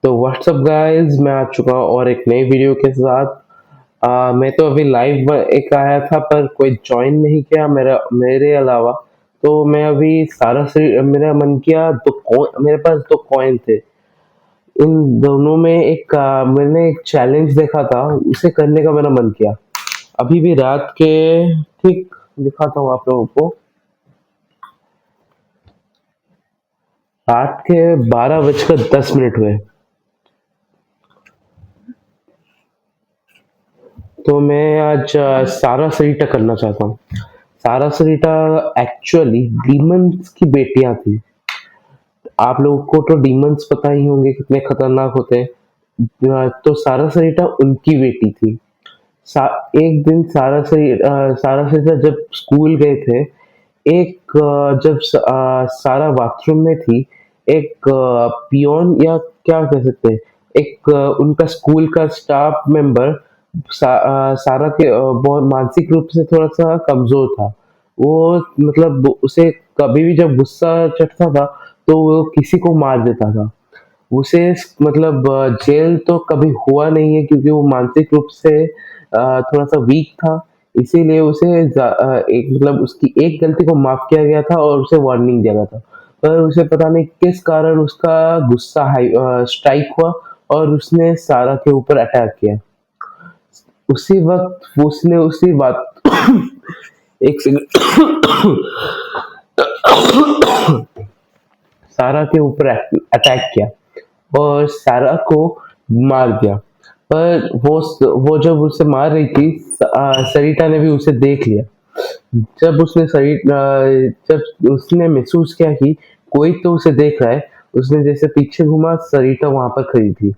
तो WhatsApp guys, मैं आ चुका हूँ और एक नई वीडियो के साथ। मैं तो अभी लाइव एक आया था पर कोई ज्वाइन नहीं किया मेरे अलावा। तो मैं अभी सारा से मेरा मन किया तो मेरे पास 2 कॉइन थे। इन दोनों में मैंने एक चैलेंज देखा था, उसे करने का मेरा मन किया। अभी भी रात के ठीक दिखाता हूँ आप लोगों को। रात के 12:10 हुए। तो मैं आज सारा सरीटा करना चाहता हूँ। सारा सरीटा एक्चुअली डीमंस की बेटियां थी। आप लोगों को तो डीमंस पता ही होंगे कितने खतरनाक होते हैं। तो सारा सरीटा उनकी बेटी थी। एक दिन सारा सरीटा जब स्कूल गए थे, सारा बाथरूम में थी, एक पियोन या क्या कह सकते हैं, उनका स्कूल का स्टाफ मेंबर सारा के बहुत मानसिक रूप से थोड़ा सा कमजोर था। वो मतलब उसे कभी भी जब गुस्सा चढ़ता था तो वो किसी को मार देता था। उसे मतलब जेल तो कभी हुआ नहीं है क्योंकि वो मानसिक रूप से थोड़ा सा वीक था। इसीलिए एक मतलब उसकी एक गलती को माफ किया गया था और उसे वार्निंग दिया गया था। पर उसे पता नहीं किस कारण उसका गुस्सा हाई स्ट्राइक हुआ और उसने सारा के ऊपर अटैक किया। उसी वक्त उसने उसी बात एक सेकंड सारा के ऊपर अटैक किया और सारा को मार दिया। पर वो जब उसे मार रही थी, सरिता ने भी उसे देख लिया। जब उसने महसूस किया कि कोई तो उसे देख रहा है, उसने जैसे पीछे घूमा, सरिता वहां पर खड़ी थी।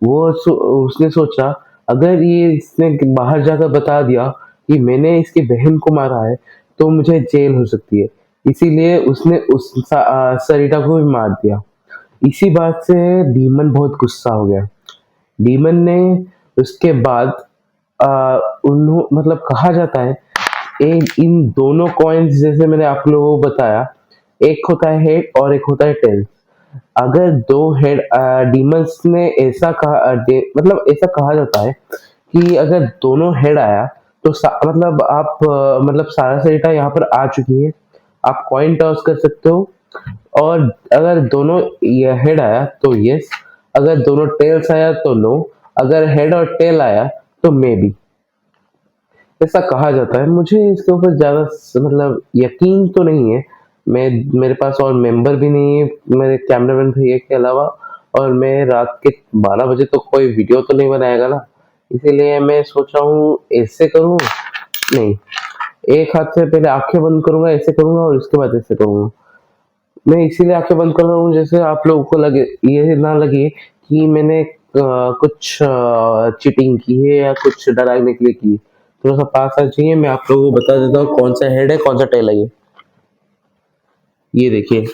उसने सोचा, अगर ये इसने बाहर जाकर बता दिया कि मैंने इसकी बहन को मारा है तो मुझे जेल हो सकती है। इसीलिए उसने सरिता को भी मार दिया। इसी बात से डीमन बहुत गुस्सा हो गया। डीमन ने उसके बाद उन्हों मतलब कहा जाता है, इन दोनों कॉइन्स जैसे मैंने आप लोगों को बताया, एक होता है हेड और एक होता है टेल्स। अगर दो हेड डीमंस ने ऐसा मतलब ऐसा कहा जाता है कि अगर दोनों हेड आया तो मतलब मतलब सारा सरिता यहाँ पर आ चुकी है। आप कॉइन टॉस कर सकते हो और अगर दोनों ये हेड आया तो यस, अगर दोनों टेल्स आया तो नो, अगर हेड और टेल आया तो मे बी। ऐसा कहा जाता है। मुझे इसके ऊपर ज्यादा मतलब यकीन तो नहीं है। मैं मेरे पास और मेंबर भी नहीं है मेरे कैमरामैन भैया के अलावा, और मैं रात के 12 बजे तो कोई वीडियो तो नहीं बनाएगा ना। इसीलिए मैं सोच रहा हूँ ऐसे करूँ। नहीं, एक हाथ से पहले आंखें बंद करूंगा, ऐसे करूंगा और उसके बाद ऐसे करूंगा। मैं इसीलिए आंखें बंद कर रहा हूँ जैसे आप लोगों को लगे, ये ना लगे कि मैंने कुछ चीटिंग की है या कुछ डराने के लिए की। थोड़ा सा पास आ जाइए, मैं आप लोगों को बता देता हूँ कौन सा हेड है कौन सा टेल है। ये देखिए,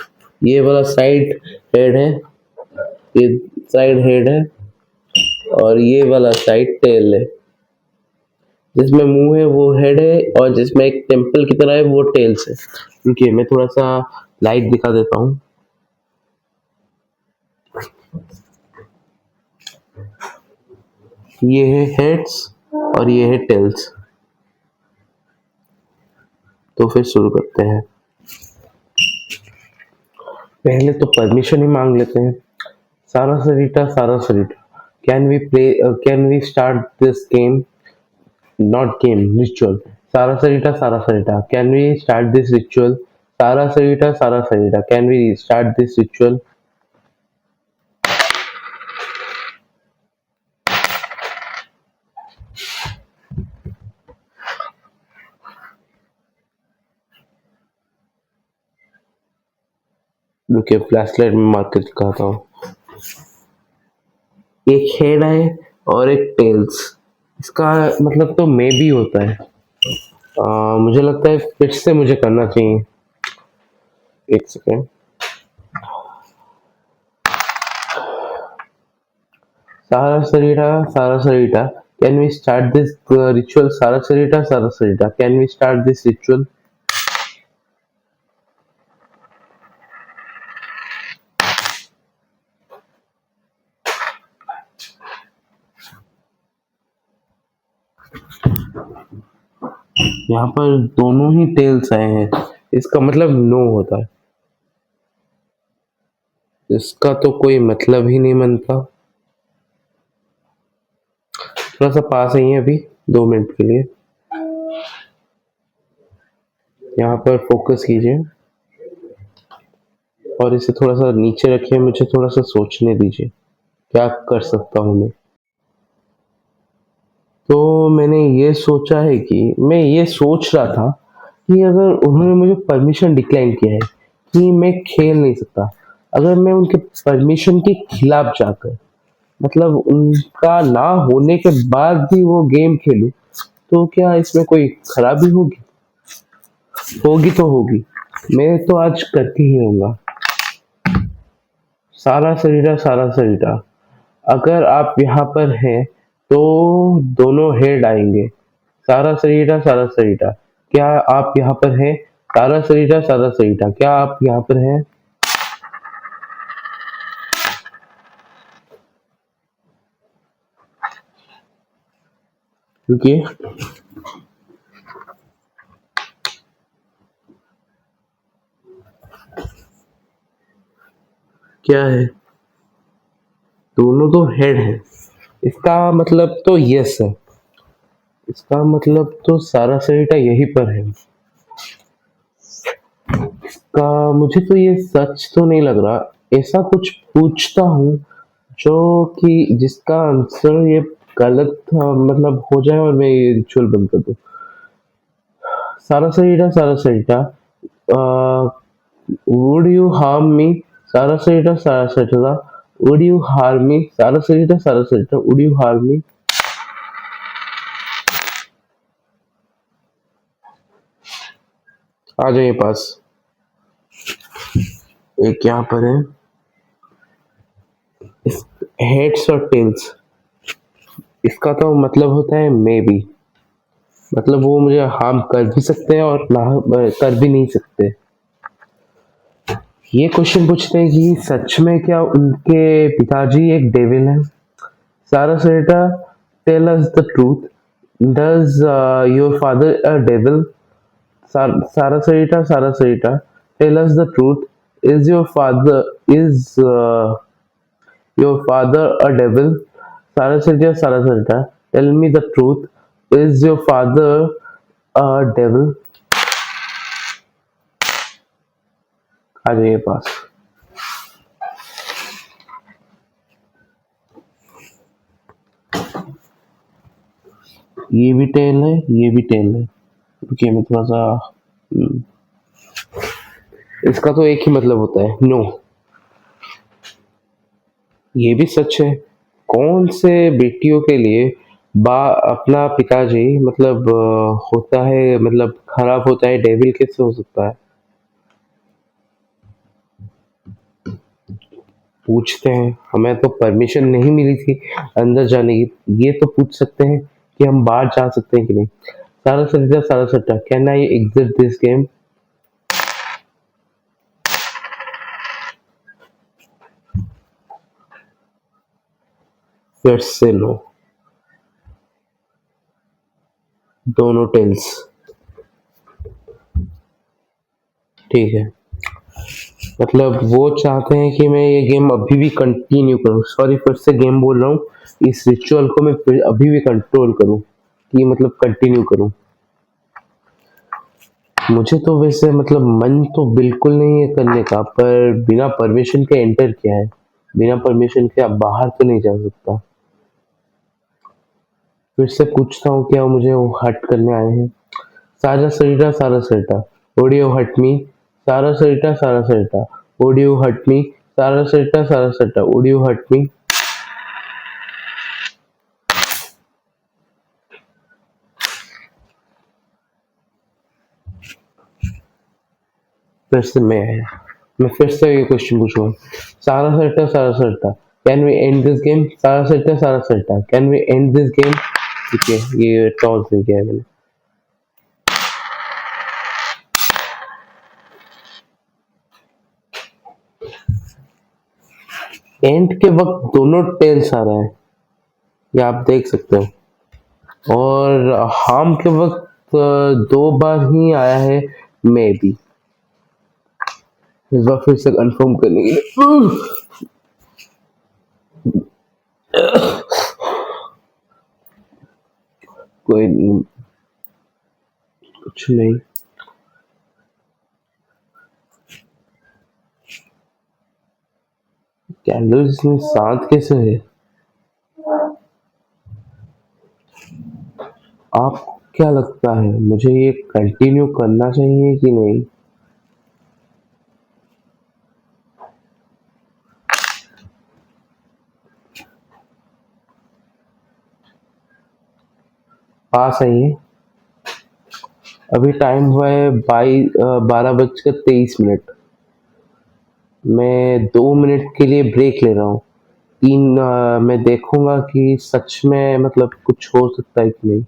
ये वाला साइड हेड है, ये साइड हेड है और ये वाला साइड टेल है। जिसमें मुंह है वो हेड है और जिसमें एक टेम्पल की तरह है वो टेल्स है। देखिए, मैं थोड़ा सा लाइट दिखा देता हूँ। ये है हेड्स और ये है टेल्स। तो फिर शुरू करते हैं। पहले तो परमिशन ही मांग लेते हैं। Sara Sarita, can we start this game, not game, ritual. Sara Sarita, can we start this ritual. Sara Sarita, can we start this ritual. रुकिए, फ्लैशलाइट में मार के दिखाता हूँ। एक हेड है और एक टेल्स। इसका मतलब तो मे भी होता है। मुझे लगता है फिर से मुझे करना चाहिए। एक second. Sarah Sarita, can we start this ritual? Sarah Sarita, can we start this ritual? यहाँ पर दोनों ही टेल्स आए हैं, इसका मतलब नो होता है। इसका तो कोई मतलब ही नहीं बनता। थोड़ा सा पास ही है अभी 2 मिनट के लिए। यहाँ पर फोकस कीजिए और इसे थोड़ा सा नीचे रखिए, मुझे थोड़ा सा सोचने दीजिए क्या कर सकता हूँ मैं। तो मैंने ये सोचा है कि मैं ये सोच रहा था कि अगर उन्होंने मुझे परमिशन डिक्लाइन किया है कि मैं खेल नहीं सकता, अगर मैं उनके परमिशन के खिलाफ जाकर, मतलब उनका ना होने के बाद भी वो गेम खेलूं, तो क्या इसमें कोई खराबी होगी? होगी तो होगी, मैं तो आज करके ही रहूंगा। सारा शरीरा, अगर आप यहाँ पर हैं तो दोनों हेड आएंगे। सारा शरीरा, क्या आप यहाँ पर हैं? सारा शरीरा, क्या आप यहाँ पर हैं? क्योंकि क्या है, दोनों तो हेड हैं, इसका मतलब तो यस है, इसका मतलब तो सारा शरीरा यहीं पर है। का मुझे तो ये सच तो नहीं लग रहा। ऐसा कुछ पूछता हूँ जो कि जिसका आंसर ये गलत मतलब हो जाए और मैं ये रिचुअल बंद कर दूं। सारा शरीरा, वुड यू हार्म मी? सारा शरीरा, वुड यू हार्म मी? सारा शरीरा, वुड यू हार्म मी? आ जाइए पास। एक यहाँ पर है, इस हेड्स और टेल्स, इसका तो मतलब होता है मे बी, मतलब वो मुझे हार्म कर भी सकते हैं और ना कर भी नहीं सकते। ये क्वेश्चन पूछते हैं कि सच में क्या उनके पिताजी एक डेविल हैं? Sara Seta, tell us the truth, does your father a devil? Sara Seta, tell us the truth, is your father a devil? Sara Seta, tell me the truth, is your father a devil? आ जाइए पास। ये भी tell है, ये भी tell है। रुकिए मैं थोड़ा सा इसका तो एक ही मतलब होता है, नो। ये भी सच है। कौन से बेटियों के लिए बा अपना पिताजी मतलब होता है, मतलब खराब होता है, डेविल कैसे हो सकता है? पूछते हैं, हमें तो परमिशन नहीं मिली थी अंदर जाने की, ये तो पूछ सकते हैं कि हम बाहर जा सकते हैं कि नहीं। सारा सट्टा, can I exit this game? फिर से नो, दोनों टेल्स। ठीक है, मतलब वो चाहते हैं कि मैं ये गेम अभी भी कंटिन्यू करूं, सॉरी फिर से गेम बोल रहा हूँ, इस रिचुअल को मैं फिर अभी भी कंट्रोल करूं, कि मतलब कंटिन्यू करूं। मुझे तो वैसे मतलब मन तो बिल्कुल नहीं है करने का, पर बिना परमिशन के एंटर किया है, बिना परमिशन के अब बाहर तो नहीं जा सकता। फिर से पूछता हूँ, क्या मुझे वो हट करने आए हैं? सारा सरिता, ओडियो हट मी? सारा सरिता, ओडियो हट मी? सारा सरिता, ओडियो हट मी? फिर से मैं आया, मैं फिर से ये क्वेश्चन पूछूंगा। Sara Sarita, can we end this game? Sara Sarita, can we end this game? ठीक है, ये टॉस नहीं किया है मैंने। एंड के वक्त दोनों टेल्स आ रहा है, ये आप देख सकते हो। और हार्म के वक़्त 2 बार ही आया है मे बी। इस बार फिर से कन्फर्म करने के लिए कोई नहीं, कुछ नहीं। कैंडल्स में साथ कैसे है? आपको क्या लगता है मुझे ये कंटिन्यू करना चाहिए कि नहीं? पास आइए। अभी टाइम हुआ है 12:23। मैं 2 मिनट के लिए ब्रेक ले रहा हूँ। मैं देखूंगा कि सच में मतलब कुछ हो सकता है कि नहीं।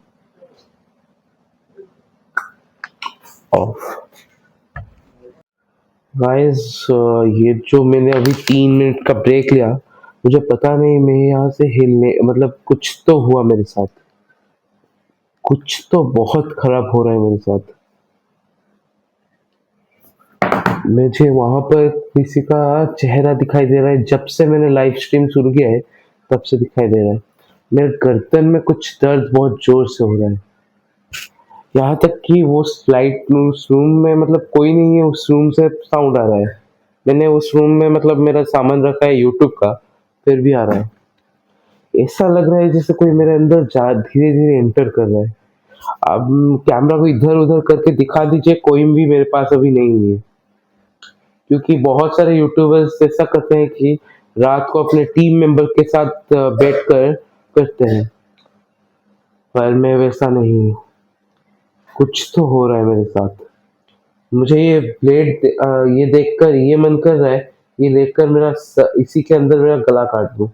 ऑफ। गाइस, ये जो मैंने अभी 3 मिनट का ब्रेक लिया, मुझे पता नहीं मैं यहाँ से हिलने मतलब कुछ तो हुआ मेरे साथ। कुछ तो बहुत खराब हो रहा है मेरे साथ। मुझे वहां पर किसी का चेहरा दिखाई दे रहा है, जब से मैंने लाइव स्ट्रीम शुरू किया है तब से दिखाई दे रहा है। मेरे गर्दन में कुछ दर्द बहुत जोर से हो रहा है। यहाँ तक कि वो स्लाइड उस रूम में मतलब कोई नहीं है, उस रूम से साउंड आ रहा है। मैंने उस रूम में मतलब मेरा सामान रखा है यूट्यूब का, फिर भी आ रहा है। ऐसा लग रहा है जैसे कोई मेरे अंदर जा धीरे धीरे एंटर कर रहा है। अब कैमरा को इधर उधर करके दिखा दीजिए, कोई भी मेरे पास अभी नहीं है। क्योंकि बहुत सारे यूट्यूबर्स ऐसा करते हैं कि रात को अपने टीम मेंबर के साथ बैठ कर करते हैं, पर मैं वैसा नहीं हूँ। कुछ तो हो रहा है मेरे साथ। मुझे ये देखकर ये मन कर रहा है, ये देखकर इसी के अंदर मेरा गला काट दूं।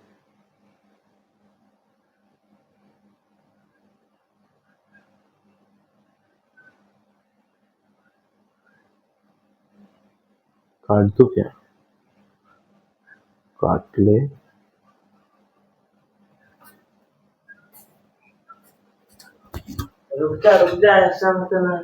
काट दूं क्या? काट ले। रुक जा ऐसा मत करना।